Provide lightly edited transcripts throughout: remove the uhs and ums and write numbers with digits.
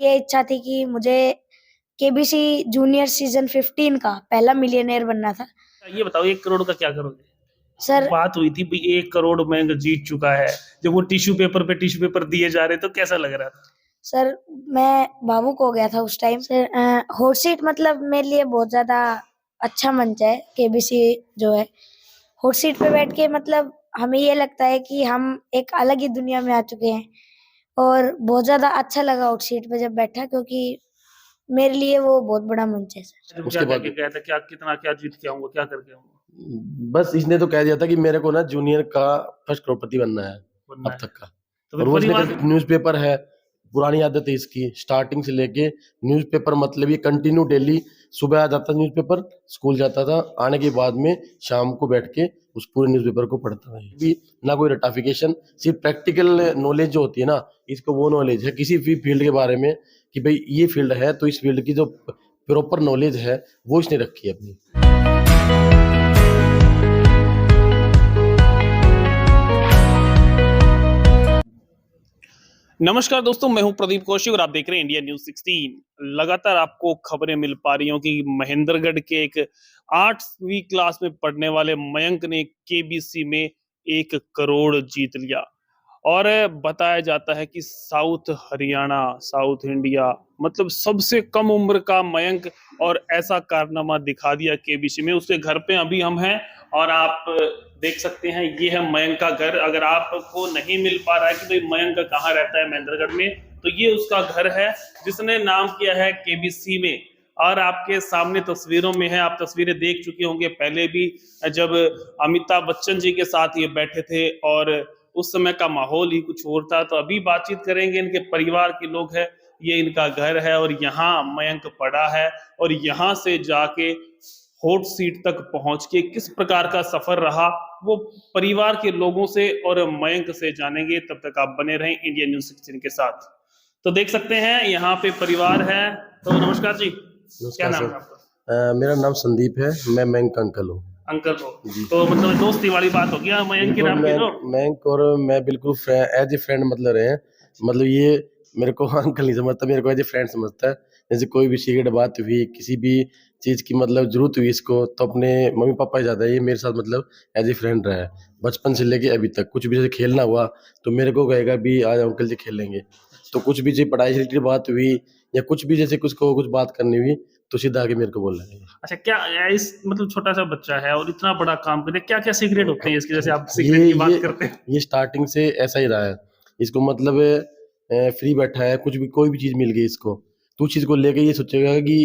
ये इच्छा थी कि मुझे केबीसी जूनियर सीजन 15 का पहला मिलियनेयर बनना था। ये बताओ 1 करोड़ का क्या करोगे? सर बात हुई थी भाई 1 करोड़ बैंक जीत चुका है, जब वो टिश्यू पेपर पे टिश्यू पेपर दिए जा रहे तो कैसा लग रहा था? सर मैं भावुक हो गया था उस टाइम। सर हॉट सीट मतलब मेरे लिए बहुत ज्यादा अच्छा मंच है। केबीसी जो है हॉट सीट पे बैठ के मतलब हमें ये लगता है कि हम एक अलग ही दुनिया में आ चुके हैं, और बहुत ज्यादा अच्छा लगा हॉट सीट पे जब बैठा, क्योंकि मेरे लिए वो बहुत बड़ा मंच है सर। जब उसके क्या बाद कह के गया था, क्या कितना क्या जीत के आऊंगा, क्या करके आऊंगा? बस इसने तो कह दिया था कि मेरे को ना जूनियर का फर्स्ट करोड़पति बनना है बनना अब है तक का। तो और फिर वो इसने परिवार न्यूज़पेपर है, पुरानी आदत है इसकी स्टार्टिंग से लेके। न्यूज़पेपर मतलब ये कंटिन्यू डेली सुबह आ जाता न्यूज़पेपर, स्कूल जाता था, आने के बाद में शाम को बैठ के उस पूरे न्यूज़पेपर को पढ़ता था। ये भी ना कोई रटाफिकेशन, सिर्फ प्रैक्टिकल नॉलेज जो होती है ना, इसको वो नॉलेज है किसी भी फील्ड के बारे में कि भाई ये फील्ड है तो इस फील्ड की जो प्रॉपर नॉलेज है वो इसने रखी है अपनी। नमस्कार दोस्तों, मैं हूं प्रदीप कौशिक और आप देख रहे हैं इंडिया न्यूज 16। लगातार आपको खबरें मिल पा रही हो कि महेंद्रगढ़ के एक 8वीं क्लास में पढ़ने वाले मयंक ने केबीसी में 1 करोड़ जीत लिया। और बताया जाता है कि साउथ हरियाणा, साउथ इंडिया, मतलब सबसे कम उम्र का मयंक, और ऐसा कारनामा दिखा दिया केबीसी में। उसके घर पे अभी हम हैं और आप देख सकते हैं, ये है मयंक का घर। अगर आपको नहीं मिल पा रहा है कि भाई मयंक कहाँ रहता है महेंद्रगढ़ में, तो ये उसका घर है जिसने नाम किया है केबीसी में। और आपके सामने तस्वीरों में है, आप तस्वीरें देख चुके होंगे पहले भी, जब अमिताभ बच्चन जी के साथ ये बैठे थे और उस समय का माहौल ही कुछ और था। तो अभी बातचीत करेंगे, इनके परिवार के लोग हैं, ये इनका घर है और यहाँ मयंक पड़ा है। और यहाँ से जाके हॉट सीट तक पहुंच के किस प्रकार का सफर रहा, वो परिवार के लोगों से और मयंक से जानेंगे। तब तक आप बने रहें इंडिया न्यूज 16 के साथ। तो देख सकते हैं यहाँ पे परिवार है। तो नमस्कार जी, क्या नमस्कार नाम सर। है आपका? मेरा नाम संदीप है, मैं मयंक का अंकल हूँ। अंकल हो जी तो मतलब दोस्ती वाली बात होगी मयंक की बिल्कुल, नाम की तो। मयंक और मैं बिल्कुल एज ए फ्रेंड मतलब रहे हैं। मतलब ये मेरे को अंकल नहीं समझता, मेरे को एज ए फ्रेंड समझता है। जैसे कोई भी सीक्रेट बात हुई, किसी भी चीज़ की मतलब जरूरत हुई इसको, तो अपने मम्मी पापा ही ज़्यादा है, ये मेरे साथ मतलब एज ए फ्रेंड रहा है बचपन से लेके अभी तक। कुछ भी जैसे खेलना हुआ तो मेरे को कहेगा भी आज अंकल जी खेलेंगे। तो कुछ भी जैसे पढ़ाई से रिलेटेड बात हुई या कुछ भी जैसे कुछ बात करनी हुई तो सीधा आके मेरे को बोल रहा है। अच्छा, क्या इस मतलब छोटा सा बच्चा है और इतना बड़ा काम करे, क्या क्या सीक्रेट होते हैं इसके, जैसे आप ये सीक्रेट की बात ये करते हैं? ये स्टार्टिंग से ऐसा ही रहा है। इसको मतलब फ्री बैठा है, कुछ भी कोई भी चीज़ मिल गई इसको तो उस चीज़ को लेके ये सोचेगा कि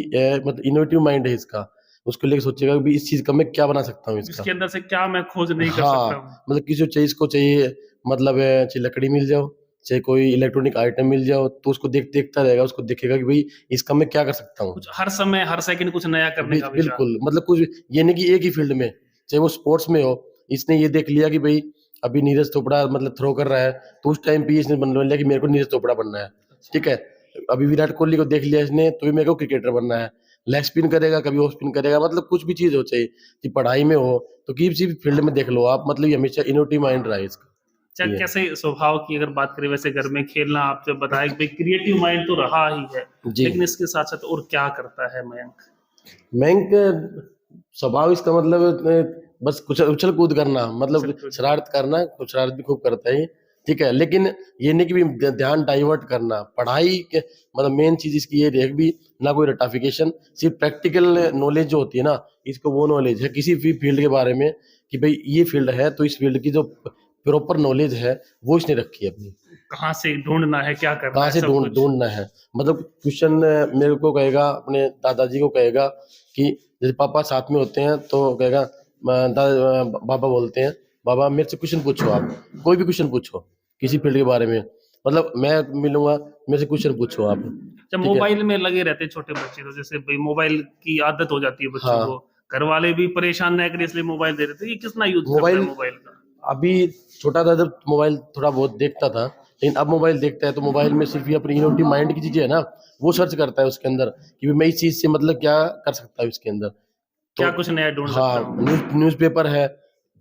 मतलब इनोवेटिव माइंड है इसका। उसको लेके सोचेगा कि इस चीज़ का मैं क्या बना सकता हूँ इसका। इसके अंदर से क्या मैं खोज नहीं कर हाँ, सकता हूँ? मतलब किसी को चाहिए, इसको चाहिए मतलब चाहे लकड़ी मिल जाओ, चाहे कोई इलेक्ट्रॉनिक आइटम मिल जाओ, तो उसको देखता रहेगा, उसको दिखेगा कि भाई इसका मैं क्या कर सकता हूँ। कुछ हर समय हर सेकंड कुछ नया करने का विचार। बिल्कुल, मतलब कुछ ये नहीं कि एक ही फील्ड में, चाहे वो स्पोर्ट्स में हो। इसने ये देख लिया कि भाई अभी नीरज चोपड़ा मतलब थ्रो कर रहा है, तो उस टाइम पे इसने बन लिया कि मेरे को नीरज चोपड़ा बनना है। ठीक है? अभी विराट कोहली को देख लिया इसने, तो भी मेरे को क्रिकेटर बनना है। लेग स्पिन करेगा, कभी ऑफ स्पिन करेगा, मतलब कुछ भी चीज़ हो, चाहे कि पढ़ाई में हो, तो किसी भी फील्ड में देख लो आप, मतलब ये हमेशा इनोवेटिव माइंड रहा है इसका। अच्छा, ये कैसे स्वभाव की अगर बात करें, वैसे घर में खेलना, आप जब बताया कि भाई क्रिएटिव माइंड तो रहा ही है, जी। लेकिन इसके साथ साथ और क्या करता है मयंक? मयंक स्वभाव इसका मतलब बस कुछ उछल कूद करना, मतलब सब कुछ शरारत करना, कुछ शरारत भी खूब करता है ये। ठीक है, लेकिन ये नहीं कि भी ध्यान डाइवर्ट करना पढ़ाई के, मतलब मेन चीज इसकी ये रहे भी ना कोई रटाफिकेशन, सिर्फ प्रैक्टिकल नॉलेज जो होती है ना, इसको वो नॉलेज है किसी भी फील्ड के बारे में कि भाई ये फील्ड है तो इस फील्ड की जो प्रॉपर नॉलेज है वो इसने रखी है अपनी। कहाँ से ढूंढना है, क्या करना कहाँ है, से सब कुछ। ढूंढना है, मतलब क्वेश्चन मेरे को कहेगा, अपने दादाजी को कहेगा कि जैसे पापा साथ में होते हैं तो कहेगा बाबा बोलते हैं, बाबा मेरे से क्वेश्चन पूछो, आप कोई भी क्वेश्चन पूछो किसी फील्ड के बारे में, मतलब मैं मिलूंगा, मेरे से क्वेश्चन पूछो आप। जब ठीक है। मोबाइल में लगे रहते हैं छोटे बच्चे, तो जैसे भाई मोबाइल की आदत हो जाती है बच्चों को, हाँ, घर वाले भी परेशान ना करें इसलिए मोबाइल दे देते हैं। ये कितना यूज करता है मोबाइल मोबाइल का? अभी छोटा था जब मोबाइल थोड़ा बहुत देखता था, लेकिन अब मोबाइल देखता है तो मोबाइल में सिर्फ ये अपनी इनोवेटिव माइंड की चीजें है ना, वो सर्च करता है उसके अंदर कि मैं इस चीज से मतलब क्या कर सकता हूँ इसके अंदर। तो क्या कुछ नया ढूंढ सकता हाँ, हूँ? न्यूज़पेपर है,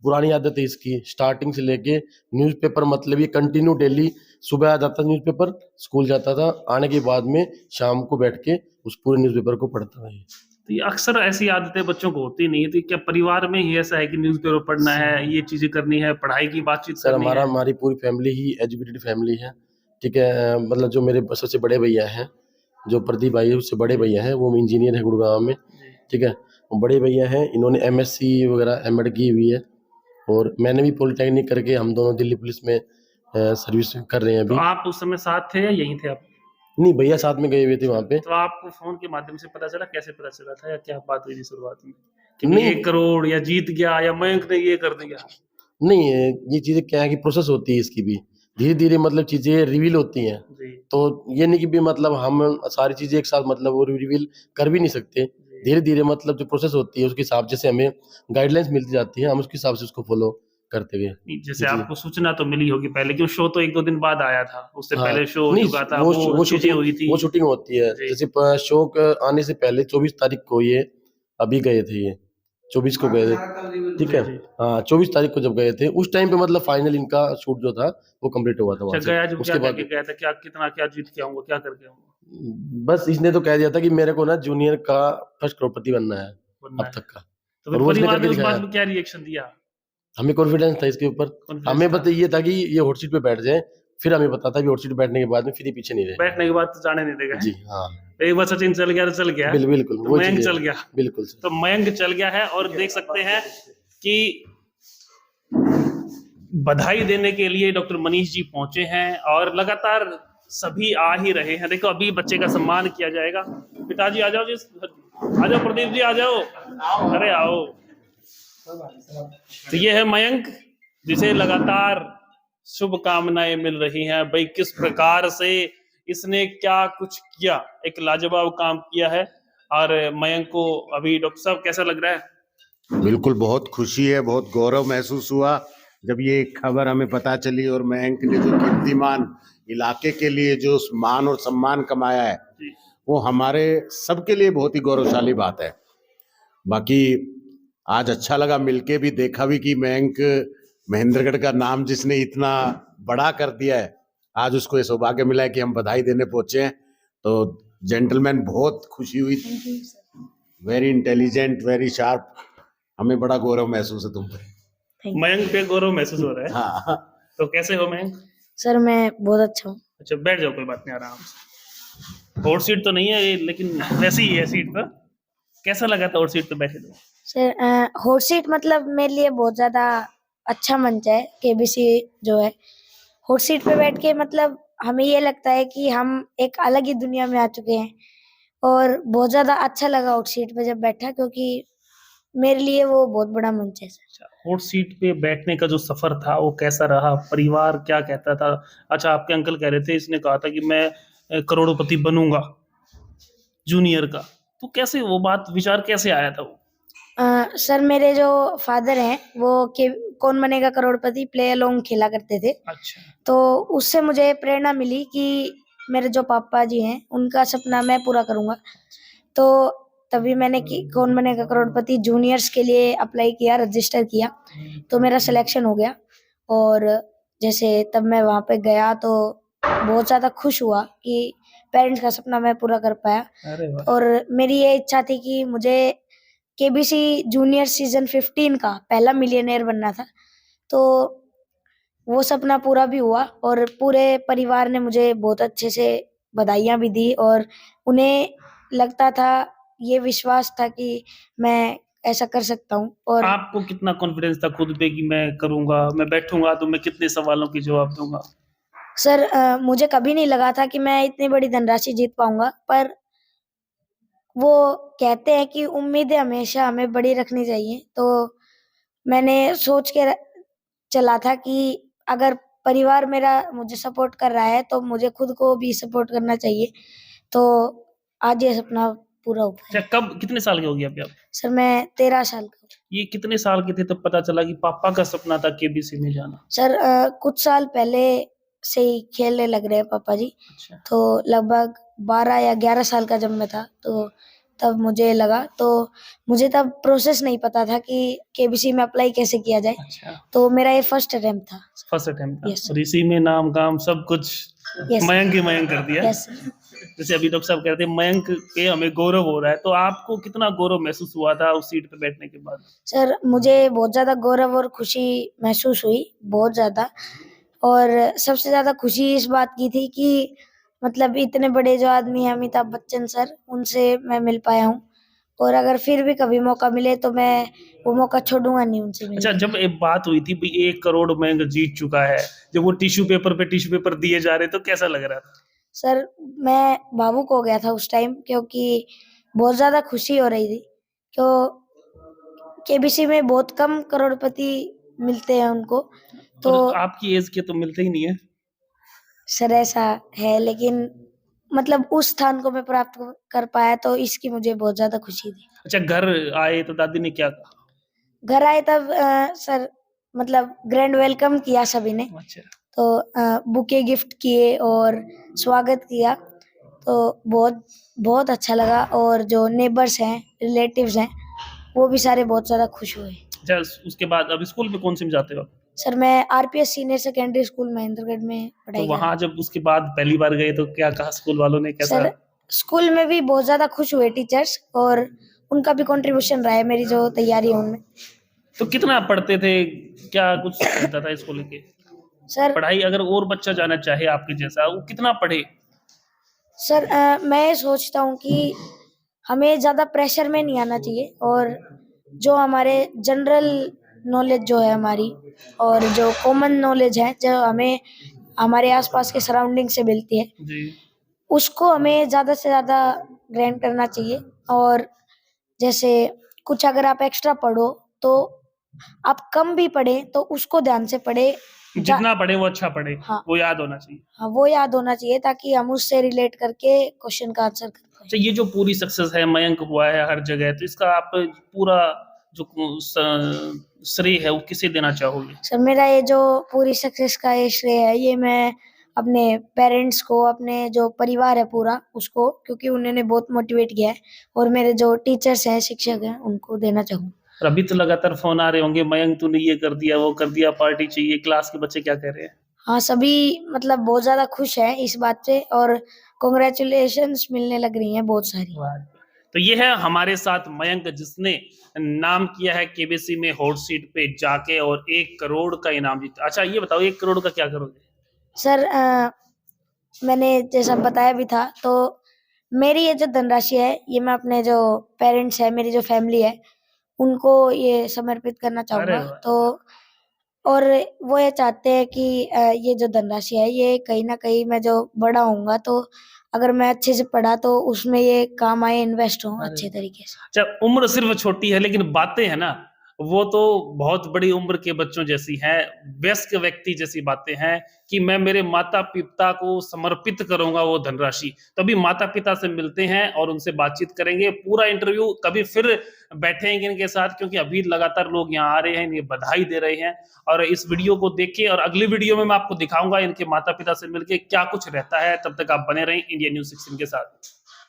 पुरानी आदत है इसकी, स्टार्टिंग से लेके न्यूज़पेपर मतलब ये कंटिन्यू डेली सुबह आ जाता न्यूज़पेपर, स्कूल जाता था, आने के बाद में शाम को बैठ के उस पूरे न्यूज़पेपर को पढ़ता था ये। तो ये अक्सर ऐसी आदतें बच्चों को होती नहीं है, तो क्या परिवार में ही ऐसा है कि न्यूज़पेपर पढ़ना है, ये चीजें करनी है, पढ़ाई की बातचीत सर करनी है? हमारी पूरी फैमिली ही एजुकेटेड फैमिली है, ठीक है। मतलब जो मेरे सबसे बड़े भैया हैं, जो प्रदीप भाई है उससे बड़े भैया हैं, वो इंजीनियर है गुड़गांव में, जी। ठीक है। वो बड़े भैया हैं, इन्होंने एमएससी वगैरह एमएड की हुई है, और मैंने भी पॉलिटेक्निक करके हम दोनों दिल्ली पुलिस में सर्विस कर रहे हैं तो अभी। आप उस समय साथ थे या यहीं थे आप? नहीं, भैया साथ में गए हुए थे वहाँ पे। तो आपको फोन के माध्यम से पता चला, कैसे पता चला था, या क्या बात हुई थी शुरुआत में कि मैं नहीं 1 करोड़ या जीत गया या मयंक ने ये कर दिया? नहीं, ये चीज़ें क्या है कि प्रोसेस होती है इसकी भी, धीरे-धीरे मतलब चीज़ें रिवील होती हैं। जी। तो ये नहीं कि भी मतलब हम सारी चीज़ें एक साथ मतलब वो रिवील कर भी नहीं सकते। जी। धीरे-धीरे मतलब जो प्रोसेस होती है उसके हिसाब जैसे हमें गाइडलाइंस मिलती जाती है, हम उसके हिसाब से उसको फॉलो करते गए। नहीं, जैसे जी। आपको सूचना तो मिली होगी पहले, क्यों शो तो 1-2 दिन बाद आया था, उससे हाँ, पहले शो हो नहीं चुका था, वो वो चीजें हुई थी। शूटिंग होती है। जी। जैसे शो आने से पहले 24 तारीख को ये अभी गए थे ये, 24 को गए थे, ठीक है। जी, जी। हाँ, 24 तारीख को जब गए थे उस टाइम पे मतलब फाइनल इनका शूट जो था वो कंप्लीट हुआ था अच्छा, वहाँ से। गया जब क्या उसके कह बाद के गया था, क्या कितना क्या जीत के आऊँगा, क्या करके आऊँगा? बस इसने तो कह दिया था कि मेरे को ना जूनियर का फर्स्ट करोड़पति बनना है बनना अब है। तक का, तो और फिर वो उसने परिवार ने करके उस बात दिखाया। में क्या रिएक्शन दिया? हमें कॉन्फिडेंस था इसके ऊपर। कॉन्फिडेंस हमें था? बस ये था कि ये हॉट सीट पे बैठ जाए, फिर हमें पता था कि हॉट सीट पे बैठने के बाद में फिर ये पीछे नहीं रहे। बैठने के बाद तो जाने नहीं देगा, जी, हैं? हाँ। एक बार सचिन चल गया तो चल गया, बिल्कुल, तो वो मयंक चीज़ें चल हैं। गया। बिल्कुल सर। तो मयंक चल गया है, और देख सकते हैं कि बधाई देने के लिए डॉक्टर मनीष जी पहुंचे हैं, और लगातार सभी आ ही रहे हैं। देखो अभी बच्चे का सम्मान किया जाएगा। पिताजी आ जाओ जी, आ जाओ प्रदीप जी, आ जाओ, अरे आओ। तो ये है मयंक, जिसे लगातार शुभकामनाएं मिल रही हैं। भाई किस प्रकार से इसने क्या कुछ किया, एक लाजवाब काम किया है। और मयंक को अभी डॉक्टर साहब कैसा लग रहा है? बिल्कुल बहुत खुशी है, बहुत गौरव महसूस हुआ जब ये खबर हमें पता चली, और मयंक ने जो कीर्तिमान इलाके के लिए जो मान और सम्मान कमाया है, जी। वो हमारे सबके लिए बहुत ही गौरवशाली बात है। बाकी आज अच्छा लगा मिलके भी, देखा भी कि मयंक महेंद्रगढ़ का नाम जिसने इतना बड़ा कर दिया है, आज उसको ये सौभाग्य मिला है कि हम बधाई देने पहुंचे हैं। तो जेंटलमैन, बहुत खुशी हुई, वेरी इंटेलिजेंट, वेरी शार्प, हमें बड़ा गौरव महसूस है तुम पे। मयंक पे गौरव महसूस हो रहा है। हाँ, तो कैसे हो मयंक? सर मैं बहुत अच्छा हूँ। अच्छा, बैठ जाओ, कोई बात नहीं, आराम से। हॉट सीट तो नहीं है ये, लेकिन वैसी ही है सीट पर। कैसा लगा था हॉट सीट पे बैठे थे? सर हॉट सीट मतलब मेरे लिए बहुत ज्यादा अच्छा मंच है, केबीसी जो है। हॉट सीट पे बैठ के मतलब हमें ये लगता है कि हम एक अलग ही दुनिया में आ चुके हैं, और बहुत ज्यादा अच्छा लगा हॉट सीट पे जब बैठा, क्योंकि मेरे लिए वो बहुत बड़ा मंच है सर। अच्छा, हॉट सीट पे बैठने का जो सफर था वो कैसा रहा? परिवार क्या कहता था? अच्छा, आपके अंकल कह रहे थे, इसने कहा था कि मैं करोड़पति बनूंगा जूनियर का। तो कैसे वो बात, विचार कैसे आया था वो? सर मेरे जो फादर हैं वो कौन बनेगा करोड़पति प्ले अलोंग खेला करते थे, अच्छा। तो उससे मुझे प्रेरणा मिली कि मेरे जो पापा जी हैं उनका सपना मैं पूरा करूंगा। तो तभी मैंने कौन बनेगा करोड़पति जूनियर्स के लिए अप्लाई किया, रजिस्टर किया, तो मेरा सिलेक्शन हो गया। और जैसे तब मैं वहाँ पे गया तो बहुत ज़्यादा खुश हुआ कि पेरेंट्स का सपना मैं पूरा कर पाया। अरे वाह। और मेरी ये इच्छा थी कि मुझे केबीसी जूनियर सीजन 15 का पहला मिलियनेयर बनना था, तो वो सपना पूरा भी हुआ, और पूरे परिवार ने मुझे बहुत अच्छे से बधाइयाँ भी दी, और उन्हें लगता था, ये विश्वास था कि मैं ऐसा कर सकता हूँ। और आपको कितना कॉन्फिडेंस था खुद पे कि मैं करूंगा, मैं बैठूंगा तो मैं कितने सवालों की जवाब दूंगा? सर मुझे कभी नहीं लगा था कि मैं इतनी बड़ी धनराशि जीत पाऊंगा, पर वो कहते हैं कि उम्मीदें हमेशा हमें बड़ी रखनी चाहिए, तो मैंने सोच के चला था कि अगर परिवार मेरा मुझे सपोर्ट कर रहा है तो मुझे खुद को भी सपोर्ट करना चाहिए। तो आज ये सपना पूरा हो अच्छा, पाया। कब, कितने साल के हो गए अभी आप? सर मैं 13 साल का हूँ। ये कितने साल के थे तब पता चला कि पापा का सपना था केबीसी में जाना? सर कुछ साल पहले से ही खेलने लग रहे हैं पापा जी, अच्छा। तो लगभग 12 या 11 साल का जब मैं था, तो तब मुझे लगा, तो मुझे तब प्रोसेस नहीं पता था कि केबीसी में अप्लाई कैसे किया जाए, अच्छा, तो मेरा ये फर्स्ट अटेम्प्ट था। फर्स्ट अटेम्प्ट था Yes. और इसी में नाम काम सब कुछ Yes. मयंक ही मयंक कर दिया। यस जैसे अभी लोग सब कहते हैं मयंक पे हमें गौरव हो रहा है, तो आपको कितना गौरव महसूस हुआ था उस सीट पे बैठने के बाद? सर, मुझे बहुत ज़्यादा गौरव और खुशी महसूस हुई, बहुत ज़्यादा। और सबसे ज़्यादा खुशी इस बात की थी कि मतलब इतने बड़े जो आदमी हैं अमिताभ बच्चन सर, उनसे मैं मिल पाया हूँ, और अगर फिर भी कभी मौका मिले तो मैं वो मौका छोड़ूंगा नहीं उनसे अच्छा, मिलने जब एक बात हुई थी भाई 1 करोड़ मयंक जीत चुका है, जब वो टिश्यू पेपर पे टिश्यू पेपर दिए जा रहे तो कैसा लग रहा था? सर, मैं भावुक हो गया था उस टाइम, क्योंकि बहुत ज़्यादा खुशी हो रही थी। क्यों केबीसी में बहुत कम करोड़पति मिलते हैं उनको, तो और आपकी एज के तो मिलते ही नहीं है। सर ऐसा है, लेकिन मतलब उस स्थान को मैं प्राप्त कर पाया, तो इसकी मुझे बहुत ज़्यादा खुशी थी। अच्छा, घर आए तो दादी ने क्या कहा? घर आए तब सर मतलब ग्रैंड वेलकम किया सभी ने, अच्छा, तो बुके गिफ्ट किए और स्वागत किया, तो बहुत बहुत अच्छा लगा। और जो नेबर्स हैं, रिलेटिव्स हैं, वो भी सारे बहुत ज़्यादा खुश हुए। अच्छा उसके बाद अब स्कूल में कौन से में जाते हो आप? सर, मैं RPS senior secondary school Mahendragarh में तो पढ़ाई कर वहां जब उसके बाद पहली बार गए तो क्या कहा स्कूल वालों ने, कैसा? सर, स्कूल में भी बहुत ज़्यादा खुश हुए टीचर्स, और उनका भी कंट्रीब्यूशन रहा है मेरी जो तैयारी है उनमें। तो कितना पढ़ते थे, क्या कुछ होता था इसको लेके? सर पढ़ाई अगर और बच्चा जाना चाहे आपके जैसा, वो कितना पढ़े? सर मैं ये सोचता हूँ कि हमें ज़्यादा प्रेशर में नहीं आना चाहिए, और जो हमारे जनरल नॉलेज जो है हमारी, और जो कॉमन नॉलेज है जो हमें हमारे आसपास के सराउंडिंग से मिलती है, जी, उसको हमें ज़्यादा से ज़्यादा ग्रैंड करना चाहिए। और जैसे कुछ अगर आप एक्स्ट्रा पढ़ो, तो आप कम भी पढ़े तो उसको ध्यान से पढ़े। जितना पढ़े वो अच्छा पढ़े, हाँ वो याद होना चाहिए। हाँ, वो याद होना चाहिए, ताकि हम उससे रिलेट करके क्वेश्चन का आंसर कर पाए। अच्छा, ये जो पूरी सक्सेस है मयंक हुआ है हर जगह, तो इसका आप पूरा जो श्रेय है वो किसे देना चाहोगे? सर, मेरा ये जो पूरी सक्सेस का ये श्रेय है, ये मैं अपने पेरेंट्स को, अपने जो परिवार है पूरा उसको, क्योंकि उन्होंने बहुत मोटिवेट किया है, और मेरे जो टीचर्स हैं, शिक्षक हैं, उनको देना चाहूँगा। और अभी तो लगातार फोन आ रहे होंगे, मयंक तूने ये कर दिया, वो कर दिया, पार्टी चाहिए, क्लास के बच्चे क्या कह रहे हैं? हाँ, सभी मतलब बहुत ज़्यादा खुश हैं इस बात से, और कांग्रेचुलेशंस मिलने लग रही हैं बहुत सारी। वाह! तो ये है हमारे साथ मयंक, जिसने नाम किया है केबीसी में हॉट सीट पे जाके और 1 करोड़ का इनाम जीता। अच्छा ये बताओ 1 करोड़ का क्या करोगे? सर, मैंने जैसा बताया भी था, तो मेरी ये जो धनराशि है, ये मैं अपने जो पेरेंट्स हैं, मेरी जो फैमिली है, उनको ये समर्पित करना अरे चाहूँगा। वाह! तो और वो ये चाहते हैं कि ये जो धनराशि है, ये कहीं न कहीं मैं जो बड़ा होऊँगा, तो अगर मैं अच्छे से पढ़ा तो उसमें ये काम आए, इन्वेस्ट हो अरे! अच्छे तरीके से। अच्छा, उम्र सिर्फ छोटी है लेकिन बातें हैं ना, वो तो बहुत बड़ी उम्र के बच्चों जैसी हैं, वयस्क व्यक्ति जैसी बातें हैं कि मैं मेरे माता-पिता को समर्पित करूँगा वो धनराशि। तो अभी माता-पिता से मिलते हैं और उनसे बातचीत करेंगे। पूरा इंटरव्यू कभी फिर बैठेंगे इनके साथ, क्योंकि अभी लगातार लोग यहाँ आ रहे हैं, इन्हें बधाई दे रहे हैं और इस वीडियो को देख के, और अगली वीडियो में मैं आपको दिखाऊँगा इनके माता-पिता से मिलके क्या कुछ रहता है। तब तक आप बने रहें इंडिया न्यूज़ 16 के साथ।